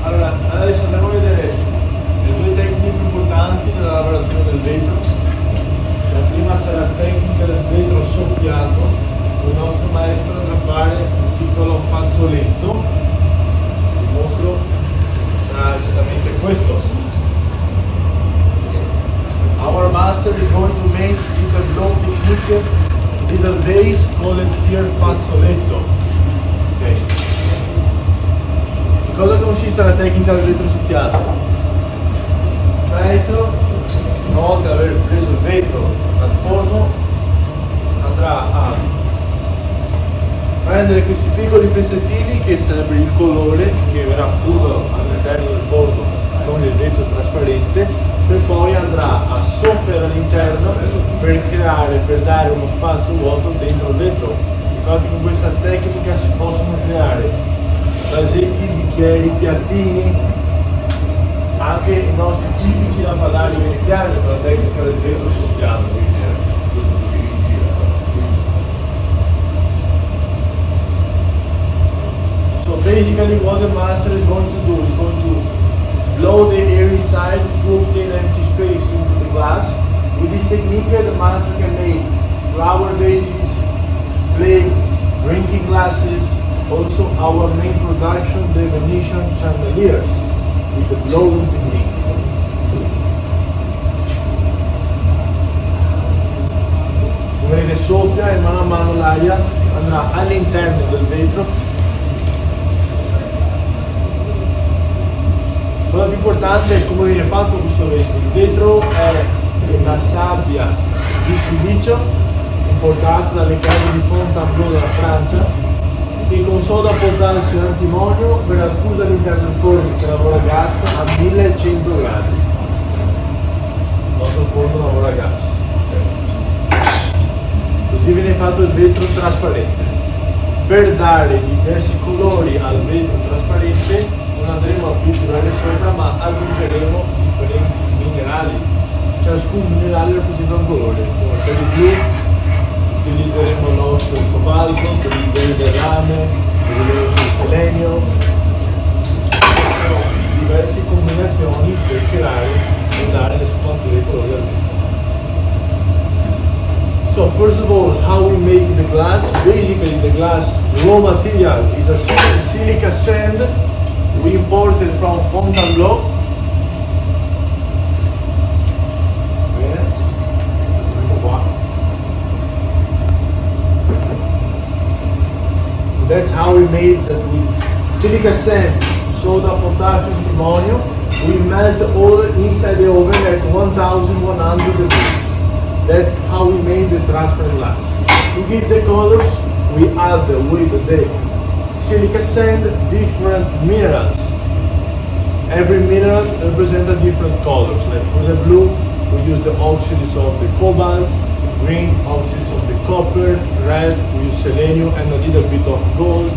Allora, adesso andiamo a vedere le due tecniche più importanti della lavorazione del vetro. La prima sarà la tecnica del vetro soffiato. Il nostro maestro andrà a fare un piccolo fazzoletto. Il mostro sarà esattamente questo. Our master is going to make with a blow technique little base called here fazzoletto. Okay. In cosa consiste la tecnica del vetro soffiato? Il maestro, una volta aver preso il vetro dal forno, andrà a prendere questi piccoli pezzettini che sarebbe il colore che verrà fuso all'interno del forno con il vetro trasparente, e poi andrà a soffiare all'interno per dare uno spazio vuoto dentro il vetro. Infatti con questa tecnica si possono creare vasetti, bicchieri, piattini, anche i nostri tipici lampadari veneziani con la tecnica del vetro soffiato. So basically what the master is going to do is going to blow the air inside to obtain empty space into the glass. With this technique the master can make flower vases, plates, drinking glasses, also our main production, the Venetian chandeliers, with the blowing technique. Come vedete soffia e mano a mano l'aria andrà all'interno del vetro. La cosa più importante è come viene fatto questo vetro. Il vetro è una sabbia di silicio importata dalle case di Fontainebleau della Francia e con soda potassio e antimonio verrà fusa all'interno del forno che lavora a gas a 1100 gradi. Il nostro forno lavora a gas. Così viene fatto il vetro trasparente. Per dare diversi colori al vetro trasparente non andremo a pitturare sopra, ma aggiungeremo differenti minerali. Ciascun minerale rappresenta un colore. Per il blu utilizzeremo l'osso del cobalto, per il verde il rame, per il rosso il selenio. Sono diverse combinazioni per creare e dare le sfumature dei colori al vetro. So first of all, how we make the glass. Basically the glass raw material is a silica sand. We imported from Fontainebleau. That's how we made that with silica sand, soda, potassium, antimonio. We melt all inside the oven at 1100 degrees. That's how we made the transparent glass. To give the colors, we add with the silica sand different minerals. Every mineral represents a different colors. Like for the blue, we use the oxides of the cobalt, green oxides of the copper, red we use selenium and a little bit of gold.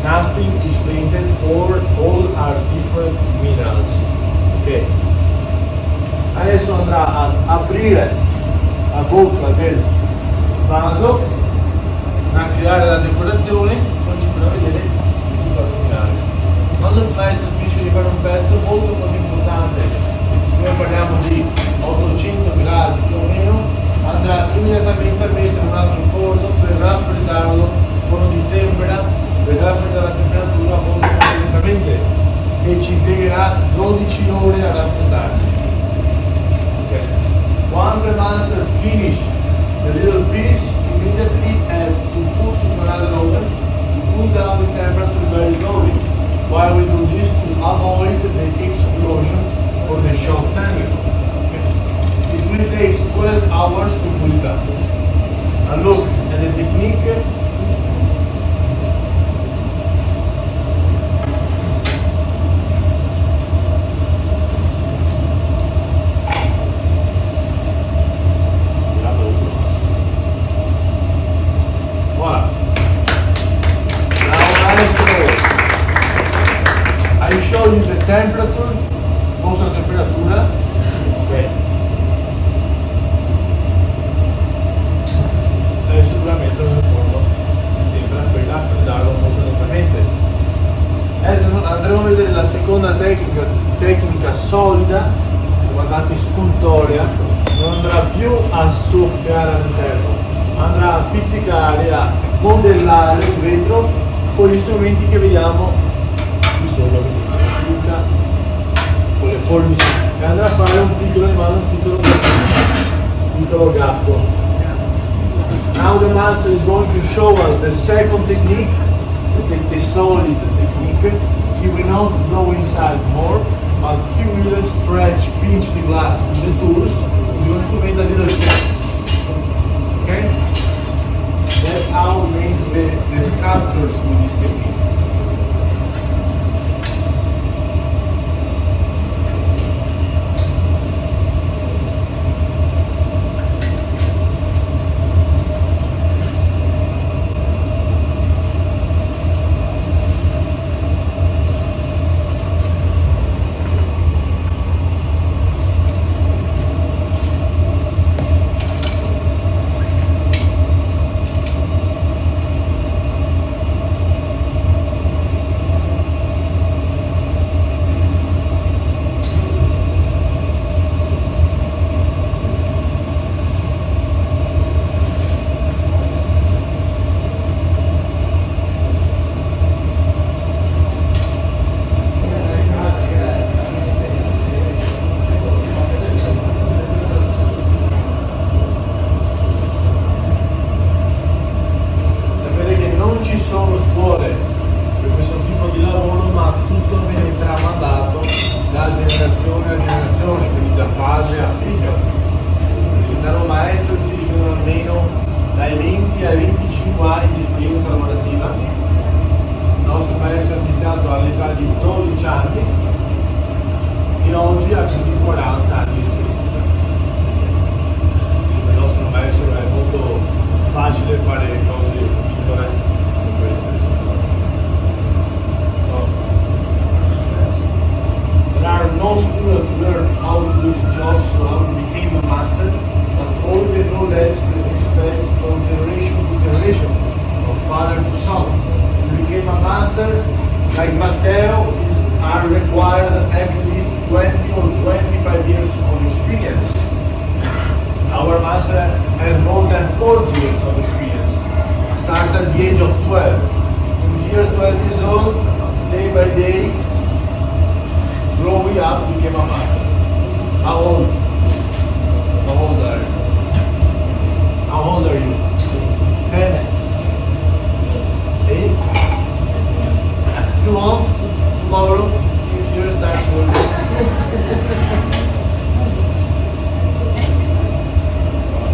Nothing is painted, or all are different minerals. Ok. Adesso andrà ad aprire la bocca del vaso, a creare la decorazione, poi ci farà vedere il risultato finale. Quando il maestro finisce di fare un pezzo molto importante, siccome parliamo di 800 gradi più o meno, andrà immediatamente a mettere un altro forno per raffreddarlo, forno di tempera, per raffreddare la temperatura molto lentamente, che ci impiegherà 12 ore a raffreddarsi. Okay. Once the master finish the little piece, immediately have to put in another oven to cool down the temperature very slowly. Why we do this? To avoid the explosion for the short time. Okay. It will take 12 hours to cool it down. And look, tecnica solida, guardate scultorea, non andrà più a soffiare all'interno, andrà a pizzicare, a modellare il vetro con gli strumenti che vediamo di sopra, con le forbici, e andrà a fare un piccolo animale, un piccolo gatto. Now the master is going to show us the second technique, the solid technique. He will not blow inside more, but he will stretch, pinch the glass with the tools. He's going to make a little shape. Okay? That's how we make the sculptures with this technique. Like Matteo, are required at least 20 or 25 years of experience. Our master has more than 40 years of experience. Start at the age of 12. And here, 12 years old, day by day, growing up, became a master. How old? How old are you? How old are you? 10? 8? If you want, tomorrow, if you start working.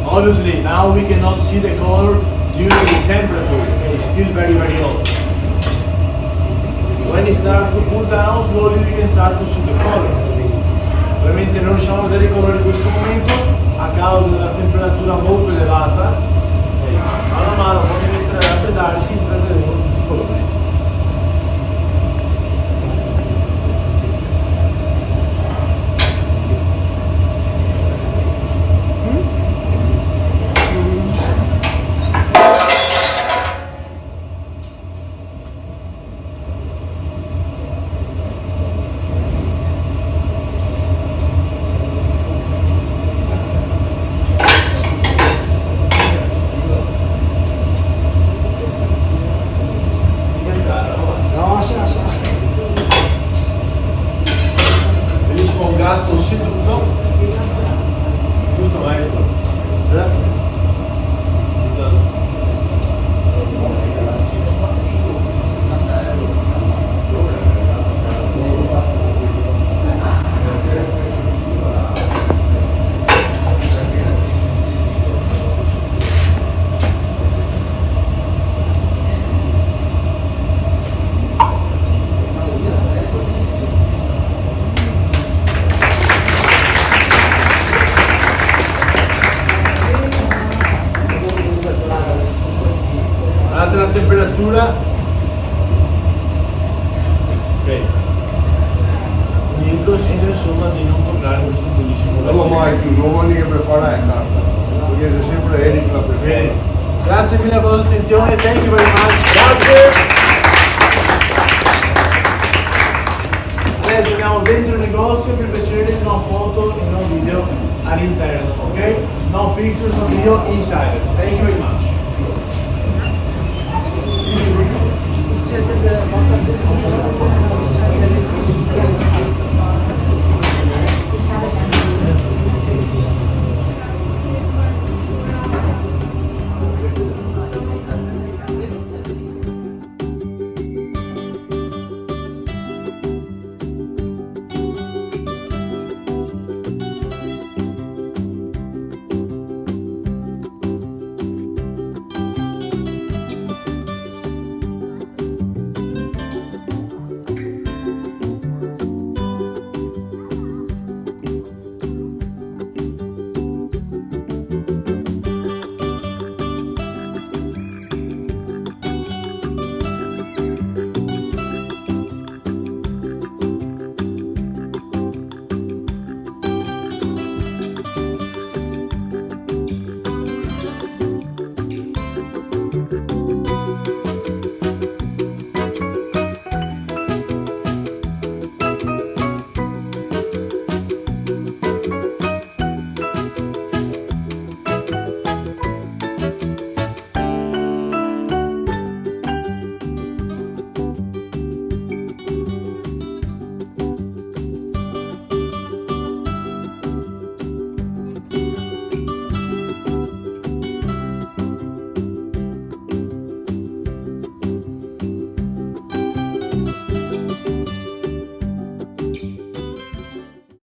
Obviously, now we cannot see the color due to the temperature. Okay, it's still very, very hot. When it starts to cool down, slowly we can start to see the color. Ovviamente non riusciamo a vedere il colore in questo momento a causa della temperatura molto elevata. Man mano quando inizierà a raffreddarsi intravedremo tutti i colori. Gatto seduto, giusto maestro? La temperatura, ok, il consiglio insomma di non toccare questo bellissimo Non lo mai più, non vuol dire che prepara è carta, perché se sempre Eric la prepara. Grazie mille per la vostra attenzione, thank you very much. Grazie. Adesso andiamo dentro il negozio, per piacere no foto e no video all'interno, ok? No pictures, no video inside. Thank you very much.